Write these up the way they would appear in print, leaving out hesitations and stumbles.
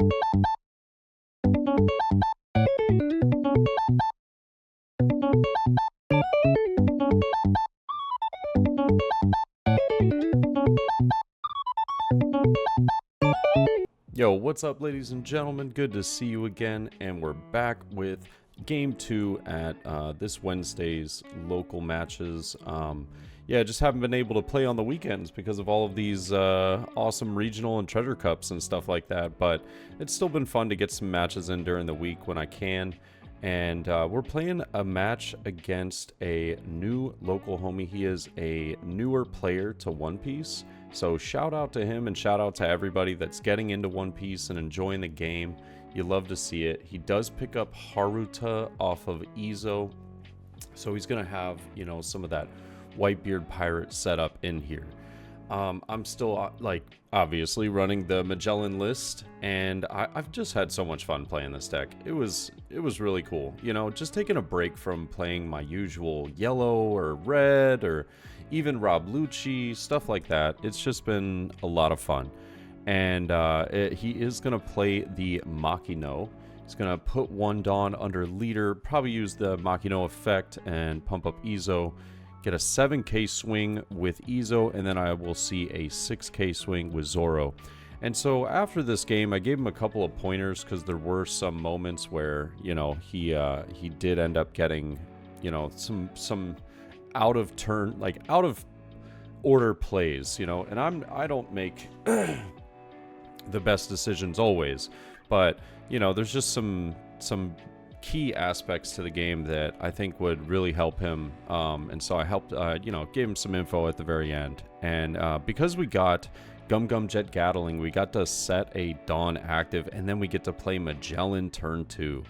Yo, what's up, ladies and gentlemen? Good to see you again, and we're back with Game 2 at this Wednesday's local matches. Yeah, just haven't been able to play on the weekends because of all of these awesome regional and treasure cups and stuff like that, but it's still been fun to get some matches in during the week when I can. And we're playing a match against a new local homie. He is a newer player to One Piece. So shout out to him and shout out to everybody that's getting into One Piece and enjoying the game. You love to see it. He does pick up Haruta off of Izo. So he's going to have, you know, some of that Whitebeard pirate setup in here. I'm still, obviously running the Magellan list, and I've just had so much fun playing this deck. It was really cool. You know, just taking a break from playing my usual yellow or red or even Rob Lucci, stuff like that. It's just been a lot of fun. And he is going to play the Makino. He's going to put one Dawn under leader, probably use the Makino effect and pump up Izo. Get a 7k swing with Izo, and then I will see a 6k swing with Zoro. And so after this game, I gave him a couple of pointers because there were some moments where, you know, he did end up getting, you know, some out of turn, like out of order plays, you know. And I don't make the best decisions always, but you know, there's just some key aspects to the game that I think would really help him, and so I helped, you know, gave him some info at the very end. And because we got Gum Gum Jet Gatling, we got to set a Dawn active, and then we get to play Magellan turn 2,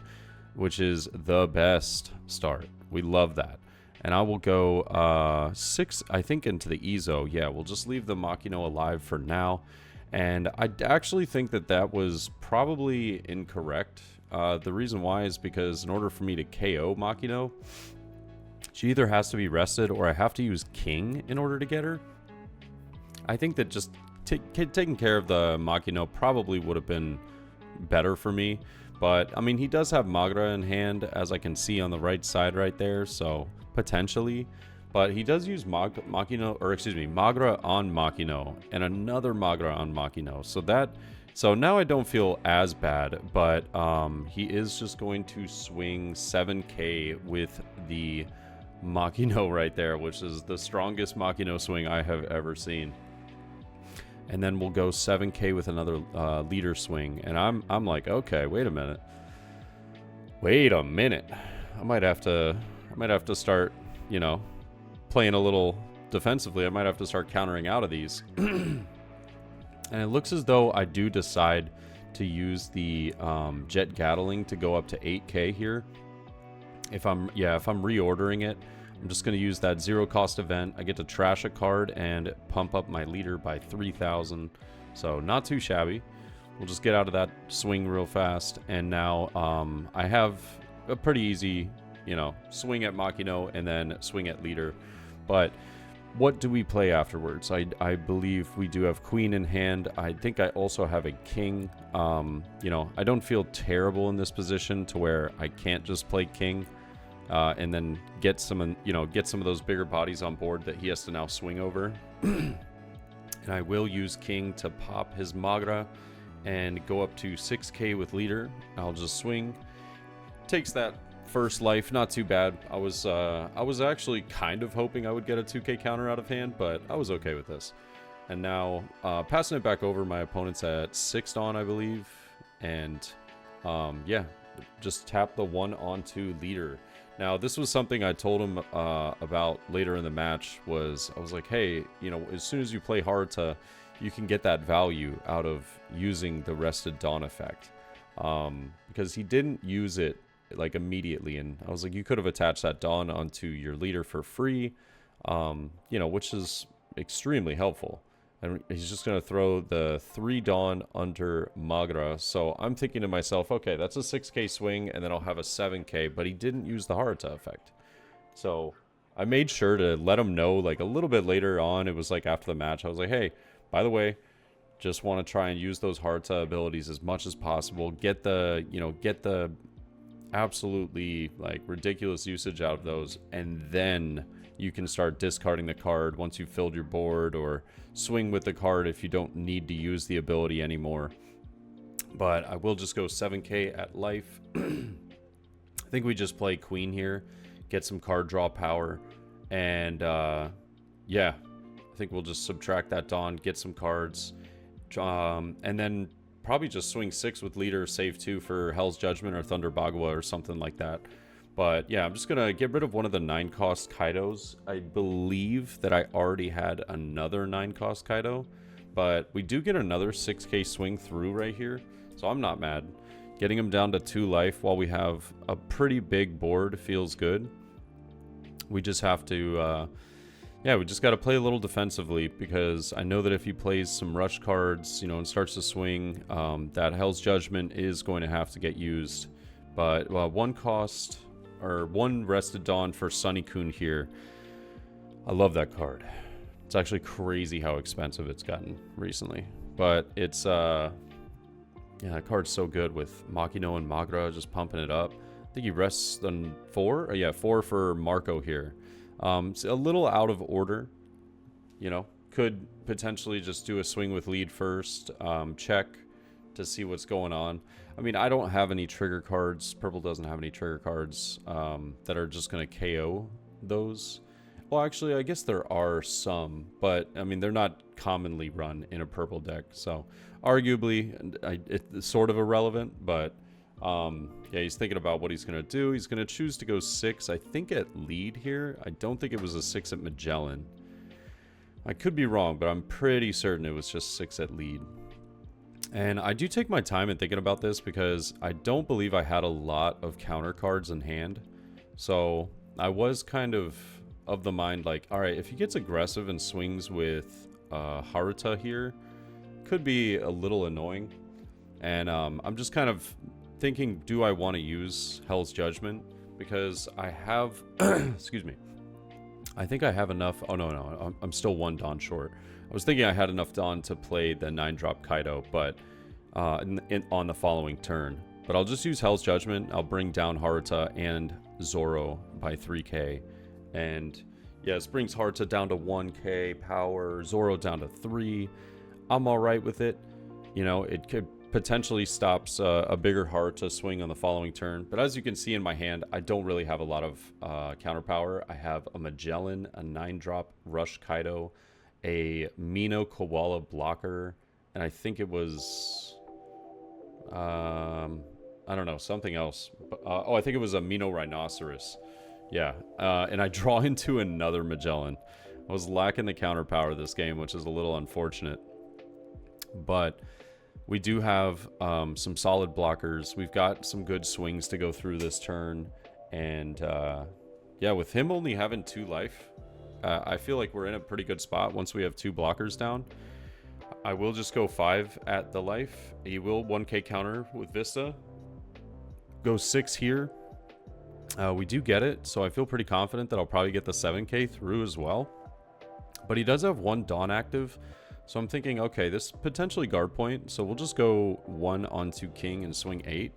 which is the best start. We love that. And I will go 6, I think, into the Izo. Yeah, we'll just leave the Makino alive for now. And I actually think that was probably incorrect. The reason why is because in order for me to KO Makino, she either has to be rested or I have to use King in order to get her. I think that just taking care of the Makino probably would have been better for me. But, I mean, he does have Magra in hand, as I can see on the right side right there, so potentially. But he does use Magra on Makino and another Magra on Makino. So now I don't feel as bad, but he is just going to swing 7k with the Makino right there, which is the strongest Makino swing I have ever seen. And then we'll go 7k with another leader swing, and I'm like, okay, wait a minute. I might have to start, you know, playing a little defensively. I might have to start countering out of these. And it looks as though I do decide to use the Jet Gatling to go up to 8k here. If I'm reordering it, I'm just going to use that 0 cost event. I get to trash a card and pump up my leader by 3,000. So not too shabby. We'll just get out of that swing real fast. And now I have a pretty easy, you know, swing at Makino and then swing at leader. But what do we play afterwards? I believe we do have Queen in hand. I think I also have a King. You know, I don't feel terrible in this position to where I can't just play King and then get some of those bigger bodies on board that he has to now swing over. And I will use King to pop his Magra and go up to 6k with leader. I'll just swing. Takes that first life, not too bad. I was actually kind of hoping I would get a 2k counter out of hand, but I was okay with this. And now passing it back over, my opponent's at 6 Dawn, I believe. And yeah, just tap the 1 onto leader. Now this was something I told him about later in the match. I was like, hey, you know, as soon as you play Haruta, you can get that value out of using the rested Dawn effect, because he didn't use it like immediately, and I was like, you could have attached that Dawn onto your leader for free, you know, which is extremely helpful. And he's just going to throw the 3 Dawn under Magra. So I'm thinking to myself, okay, that's a 6k swing, and then I'll have a 7k, but he didn't use the Haruta effect. So I made sure to let him know, like a little bit later on, it was like after the match, I was like, hey, by the way, Just want to try and use those Haruta abilities as much as possible. Get the, get the absolutely like ridiculous usage out of those, and then you can start discarding the card once you've filled your board, or swing with the card if you don't need to use the ability anymore. But I will just go 7k at life. I think we just play queen here, get some card draw power, and yeah, I think we'll just subtract that Dawn, get some cards, and then probably just swing 6 with leader, save 2 for Hell's Judgment or Thunder Bagua or something like that. But yeah, I'm just gonna get rid of one of the 9-cost Kaidos. I believe that I already had another 9-cost Kaido, but we do get another 6k swing through right here, so I'm not mad. Getting him down to 2 life while we have a pretty big board feels good. We just have to yeah, we just got to play a little defensively, because I know that if he plays some rush cards, and starts to swing, that Hell's Judgment is going to have to get used. But 1 cost, or 1 Rested Dawn for Sunny-kun here. I love that card. It's actually crazy how expensive it's gotten recently. But it's, yeah, that card's so good with Makino and Magra just pumping it up. I think he rests on 4? Yeah, 4 for Marco here. It's a little out of order, could potentially just do a swing with lead first, check to see what's going on. I mean, I don't have any trigger cards. Purple doesn't have any trigger cards that are just going to KO those. Well, actually, I guess there are some, but I mean, they're not commonly run in a purple deck. So arguably, it's sort of irrelevant, but yeah, he's thinking about what he's going to do. He's going to choose to go 6, I think, at lead here. I don't think it was a 6 at Magellan. I could be wrong, but I'm pretty certain it was just 6 at lead. And I do take my time in thinking about this, because I don't believe I had a lot of counter cards in hand. So I was kind of the mind like, all right, if he gets aggressive and swings with Haruta here, could be a little annoying. And I'm just kind of thinking, do I want to use Hell's Judgment? Because I have, excuse me, I think I have enough. Oh, no, I'm still 1 Dawn short. I was thinking I had enough Dawn to play the 9-drop Kaido, but on the following turn. But I'll just use Hell's Judgment. I'll bring down Haruta and Zoro by 3k. And yeah, this brings Haruta down to 1k power, Zoro down to 3. I'm all right with it. It could potentially stops a bigger Haruta swing on the following turn. But as you can see in my hand, I don't really have a lot of counter power. I have a Magellan, a 9-drop Rush Kaido, a Mino Koala blocker, and I think it was, I don't know, something else. Oh, I think it was a Mino Rhinoceros. Yeah, and I draw into another Magellan. I was lacking the counter power this game, which is a little unfortunate. But we do have some solid blockers. We've got some good swings to go through this turn. And yeah, with him only having 2 life, I feel like we're in a pretty good spot once we have 2 blockers down. I will just go 5 at the life. He will 1k counter with Vista. Go 6 here. We do get it, so I feel pretty confident that I'll probably get the 7k through as well. But he does have 1 Dawn active. So I'm thinking, okay, this potentially guard point. So we'll just go 1 onto King and swing 8.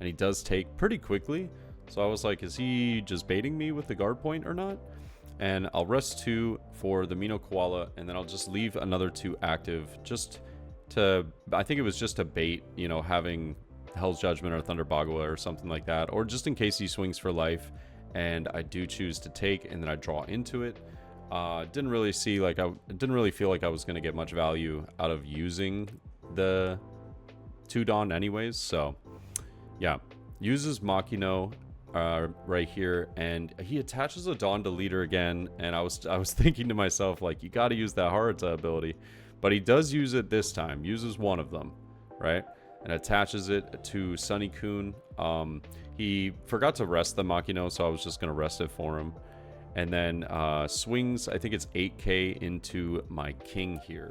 And he does take pretty quickly. So I was like, is he just baiting me with the guard point or not? And I'll rest 2 for the Mino Koala. And then I'll just leave another 2 active. Just to, I think it was just a bait, having Hell's Judgment or Thunder Bagua or something like that. Or just in case he swings for life. And I do choose to take, and then I draw into it. Didn't really feel like I was going to get much value out of using the 2 Dawn anyways. So yeah, uses Makino right here, and he attaches a Dawn to leader again. And I was thinking to myself, like, you got to use that Haruta ability, but he does use it this time. Uses one of them, right, and attaches it to Sunny-kun. He forgot to rest the Makino, so I was just going to rest it for him. And then swings, I think it's 8k into my king here.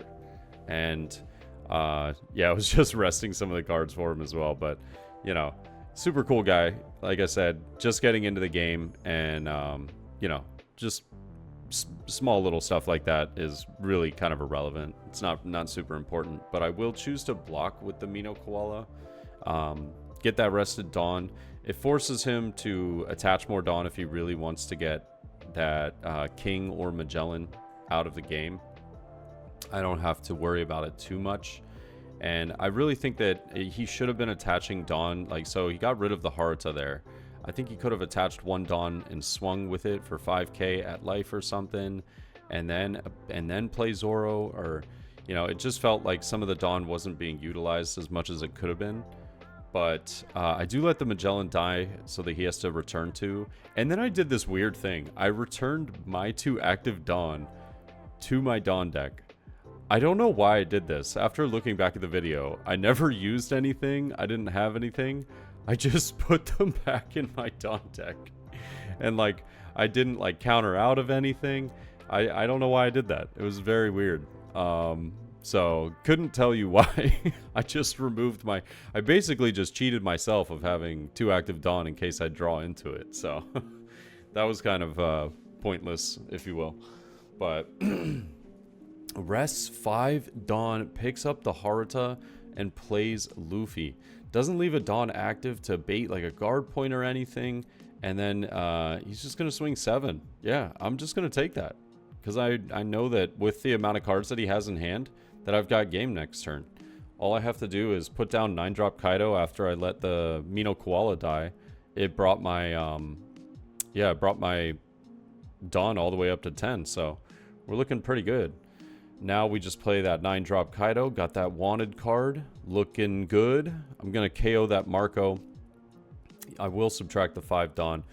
And yeah, I was just resting some of the cards for him as well. But, super cool guy. Like I said, just getting into the game. And, just small little stuff like that is really kind of irrelevant. It's not super important, but I will choose to block with the Mino Koala. Get that rested Dawn. It forces him to attach more Dawn if he really wants to get that King or Magellan out of the game. I don't have to worry about it too much. And I really think that he should have been attaching Dawn. Like, so he got rid of the Haruta there. I think he could have attached one Dawn and swung with it for 5k at life or something. And then play Zoro, or, you know, it just felt like some of the Dawn wasn't being utilized as much as it could have been. But I do let the Magellan die so that he has to return to. And then I did this weird thing. I returned my 2 active Dawn to my Dawn deck. I don't know why I did this. After looking back at the video, I never used anything. I didn't have anything. I just put them back in my Dawn deck. And like, I didn't like counter out of anything. I don't know why I did that. It was very weird. So couldn't tell you why. I just removed I basically just cheated myself of having 2 active Dawn in case I draw into it. So that was kind of pointless, if you will. But rests 5 Dawn, picks up the Haruta, and plays Luffy. Doesn't leave a Dawn active to bait like a guard point or anything. And then he's just going to swing 7. Yeah, I'm just going to take that. Because I know that with the amount of cards that he has in hand, that I've got game next turn. All I have to do is put down 9-drop Kaido after I let the Mino Koala die. It brought my, it brought my Dawn all the way up to 10. So we're looking pretty good. Now we just play that 9-drop Kaido. Got that wanted card. Looking good. I'm going to KO that Marco. I will subtract the 5 Dawn.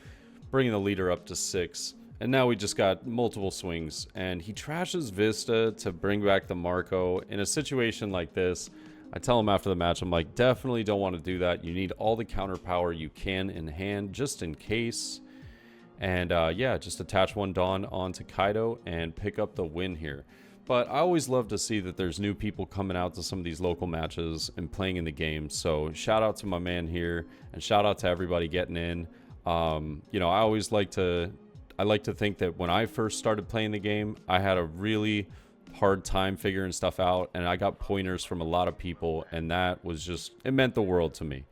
Bringing the leader up to 6. And now we just got multiple swings. And he trashes Vista to bring back the Marco. In a situation like this, I tell him after the match, I'm like, definitely don't want to do that. You need all the counter power you can in hand, just in case. And yeah, just attach 1 Dawn onto Kaido and pick up the win here. But I always love to see that there's new people coming out to some of these local matches and playing in the game. So shout out to my man here, and shout out to everybody getting in. You know, I like to think that when I first started playing the game, I had a really hard time figuring stuff out, and I got pointers from a lot of people, and that was just, it meant the world to me.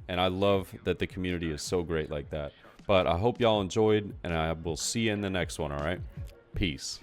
And I love that the community is so great like that. But I hope y'all enjoyed, and I will see you in the next one, all right? Peace.